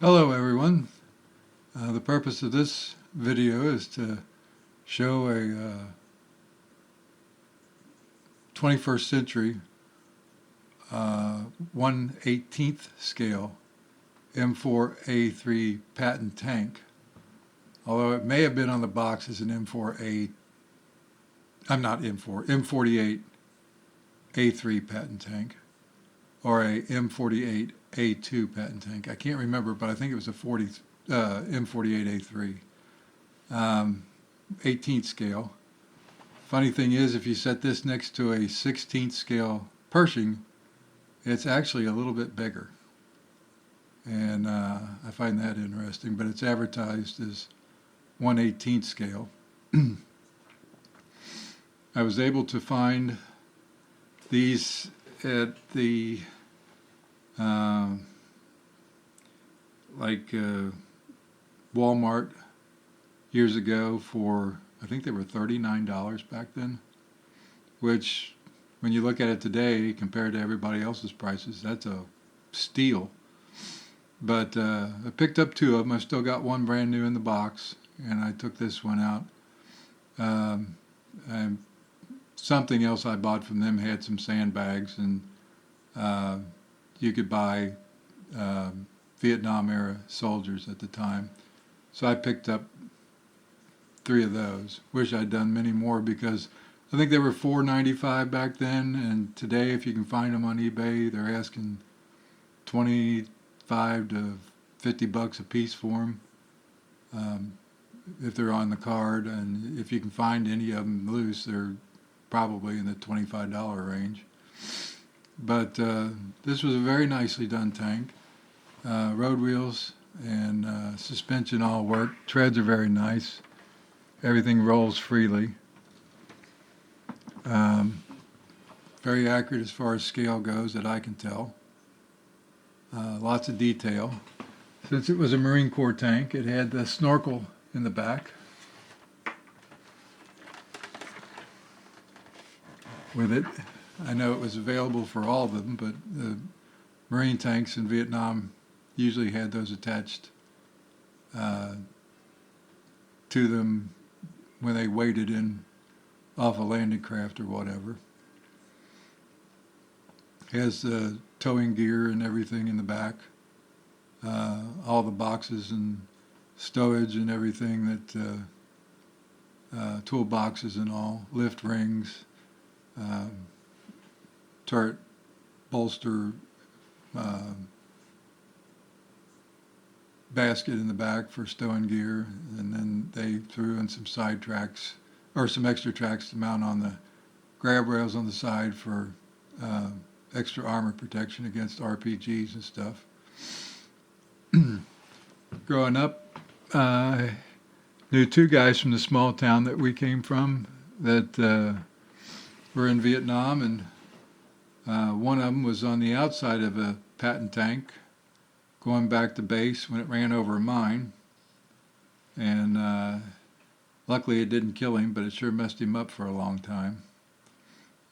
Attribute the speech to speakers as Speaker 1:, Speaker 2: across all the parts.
Speaker 1: Hello everyone. The purpose of this video is to show a 21st century 1/18th scale M4A3 Patton tank. Although it may have been on the box as an M48A3 Patton tank or a M48A2 Patton tank. I can't remember, but I think it was a M48A3. 18th scale. Funny thing is, if you set this next to a 16th scale Pershing, it's actually a little bit bigger. And I find that interesting, but it's advertised as 1/18th scale. I was able to find these at the Walmart years ago for, I think they were $39 back then, which when you look at it today compared to everybody else's prices, that's a steal. But I picked up two of them. I still got one brand new in the box, and I took this one out. And something else I bought from them had some sandbags, and you could buy Vietnam era soldiers at the time. So I picked up 3 of those. Wish I'd done many more because I think they were $4.95 back then, and today if you can find them on eBay, they're asking $25 to $50 a piece for them. If they're on the card, and if you can find any of them loose, they're probably in the $25 range. But this was a very nicely done tank. Road wheels and suspension all work. Treads are very nice. Everything rolls freely. Very accurate as far as scale goes that I can tell. Lots of detail. Since it was a Marine Corps tank, it had the snorkel in the back with it. I know it was available for all of them, but the Marine tanks in Vietnam usually had those attached to them when they waded in off a landing craft or whatever. Has the towing gear and everything in the back, all the boxes and stowage and everything that tool boxes and all, lift rings, turret bolster, basket in the back for stowing gear, and then they threw in some side tracks or some extra tracks to mount on the grab rails on the side for extra armor protection against RPGs and stuff. Growing up, I knew 2 guys from the small town that we came from that were in Vietnam, and one of them was on the outside of a Patton tank going back to base when it ran over a mine, and luckily it didn't kill him, but it sure messed him up for a long time.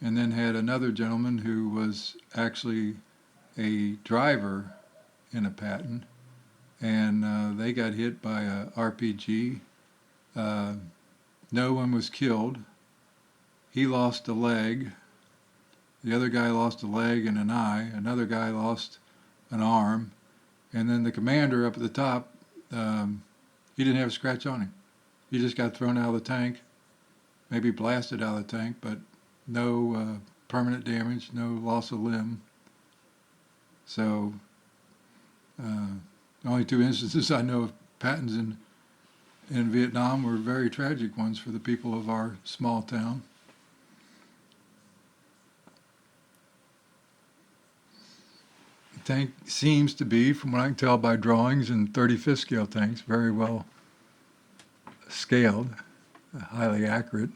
Speaker 1: And then had another gentleman who was actually a driver in a Patton, and they got hit by a RPG. No one was killed. He lost a leg. The other guy lost a leg and an eye. Another guy lost an arm. And then the commander up at the top, he didn't have a scratch on him. He just got thrown out of the tank, maybe blasted out of the tank, but no permanent damage, no loss of limb. So the only 2 instances I know of Pattons in Vietnam were very tragic ones for the people of our small town. The tank seems to be, from what I can tell by drawings and 35th scale tanks, very well scaled, highly accurate.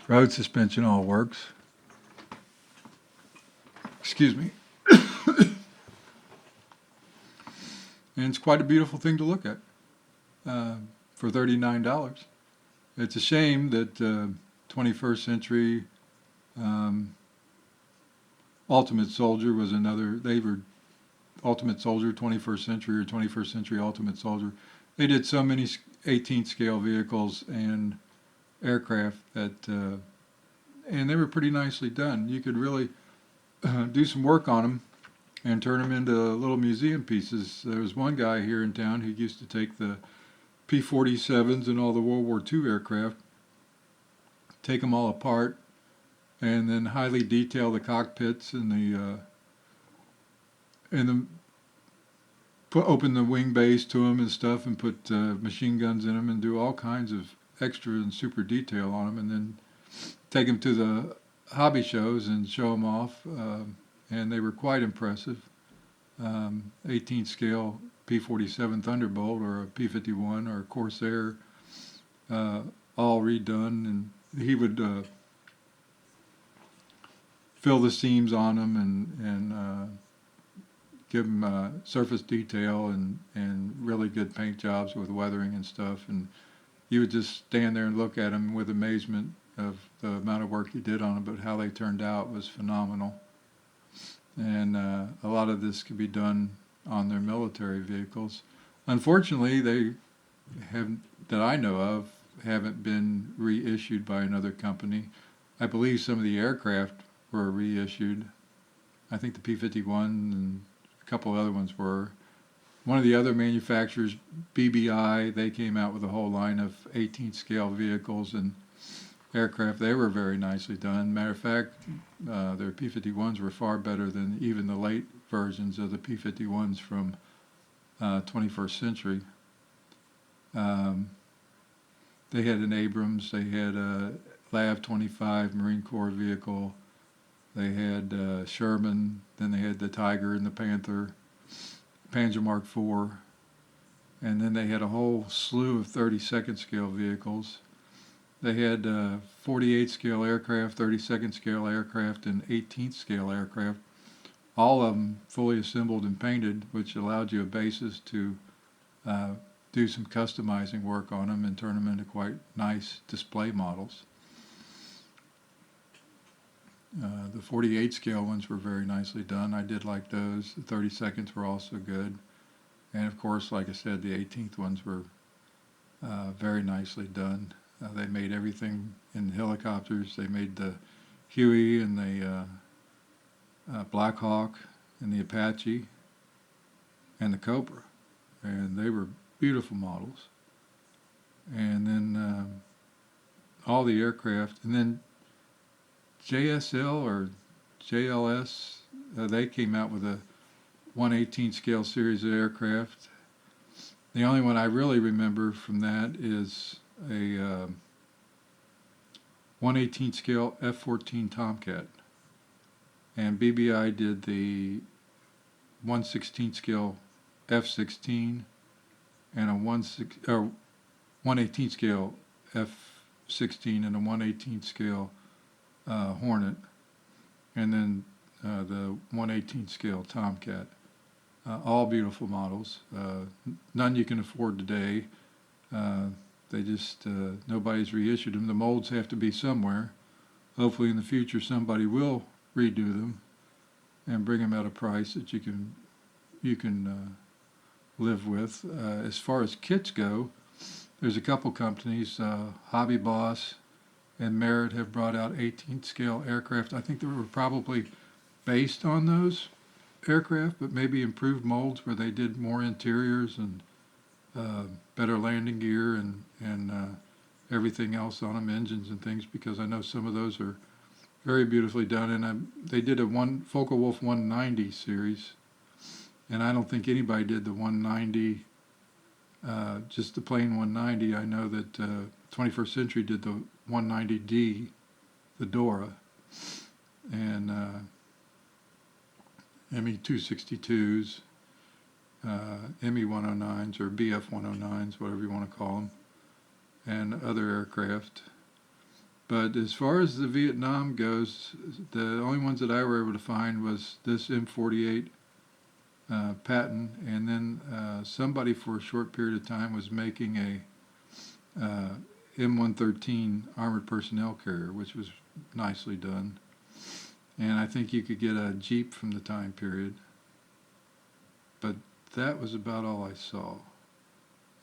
Speaker 1: Road suspension all works. Excuse me. And it's quite a beautiful thing to look at for $39. It's a shame that 21st century Ultimate Soldier was another. They were Ultimate Soldier, 21st Century or 21st Century Ultimate Soldier. They did so many 18th scale vehicles and aircraft that, and they were pretty nicely done. You could really do some work on them and turn them into little museum pieces. There was one guy here in town who used to take the P-47s and all the World War II aircraft, take them all apart, and then highly detail the cockpits and open the wing bays to them and stuff, and put machine guns in them, and do all kinds of extra and super detail on them, and then take them to the hobby shows and show them off. And they were quite impressive. 18th scale P-47 Thunderbolt or a P-51 or a Corsair, all redone, and he would fill the seams on them and give them surface detail and really good paint jobs with weathering and stuff. And you would just stand there and look at them with amazement of the amount of work he did on them, but how they turned out was phenomenal. And a lot of this could be done on their military vehicles. Unfortunately, they have, that I know of, haven't been reissued by another company. I believe some of the aircraft were reissued. I think the P-51 and a couple other ones were. One of the other manufacturers, BBI, they came out with a whole line of 18th scale vehicles and aircraft. They were very nicely done. Matter of fact, their P-51s were far better than even the late versions of the P-51s from 21st Century. They had an Abrams, they had a LAV-25 Marine Corps vehicle, they had Sherman, then they had the Tiger and the Panther, Panzer Mark IV, and then they had a whole slew of 32nd scale vehicles. They had 48 scale aircraft, 32nd scale aircraft, and 18th scale aircraft, all of them fully assembled and painted, which allowed you a basis to do some customizing work on them and turn them into quite nice display models. The 48 scale ones were very nicely done. I did like those. The 32nds were also good. And of course, like I said, the 18th ones were very nicely done. They made everything in helicopters. They made the Huey and the Black Hawk and the Apache and the Cobra. And they were beautiful models. And then all the aircraft. And then JSL or JLS, they came out with a 1/18 scale series of aircraft. The only one I really remember from that is a 1/18 scale F-14 Tomcat, and BBI did the 1/16 scale F-16 and a 1/18 scale F-16 and a 1/18 scale Hornet, and then the 1/18 scale Tomcat. All beautiful models. None you can afford today. They just, nobody's reissued them. The molds have to be somewhere. Hopefully in the future somebody will redo them and bring them at a price that you can live with. As far as kits go, there's a couple companies, Hobby Boss and Merritt, have brought out 18th scale aircraft. I think they were probably based on those aircraft, but maybe improved molds where they did more interiors and better landing gear and everything else on them, engines and things, because I know some of those are very beautifully done. And they did a Focke-Wulf 190 series, and I don't think anybody did the 190, just the plain 190. I know that 21st Century did the 190D, the Dora, and ME-262s, ME-109s or BF-109s, whatever you want to call them, and other aircraft. But as far as the Vietnam goes, the only ones that I were able to find was this M48 Patton, and then somebody for a short period of time was making a M113 armored personnel carrier, which was nicely done. And I think you could get a Jeep from the time period. but that was about all I saw.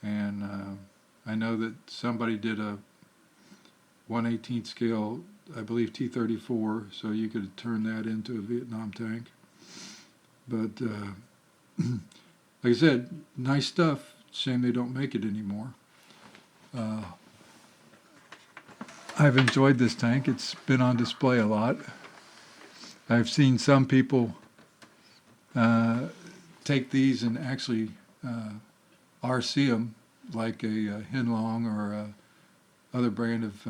Speaker 1: And I know that somebody did a 1/18 scale, I believe T-34, so you could turn that into a Vietnam tank. But like I said, nice stuff. Shame they don't make it anymore. I've enjoyed this tank. It's been on display a lot. I've seen some people take these and actually RC them like a Hinlong or a other brand of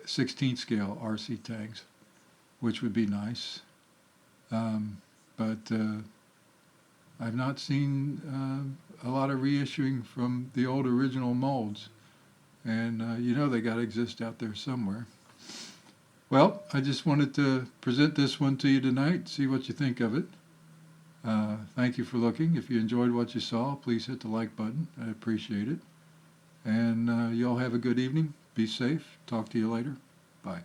Speaker 1: 16 scale RC tanks, which would be nice. But I've not seen a lot of reissuing from the old original molds. And you know they got to exist out there somewhere. Well, I just wanted to present this one to you tonight, see what you think of it. Thank you for looking. If you enjoyed what you saw, please hit the like button. I appreciate it. And you all have a good evening. Be safe. Talk to you later. Bye.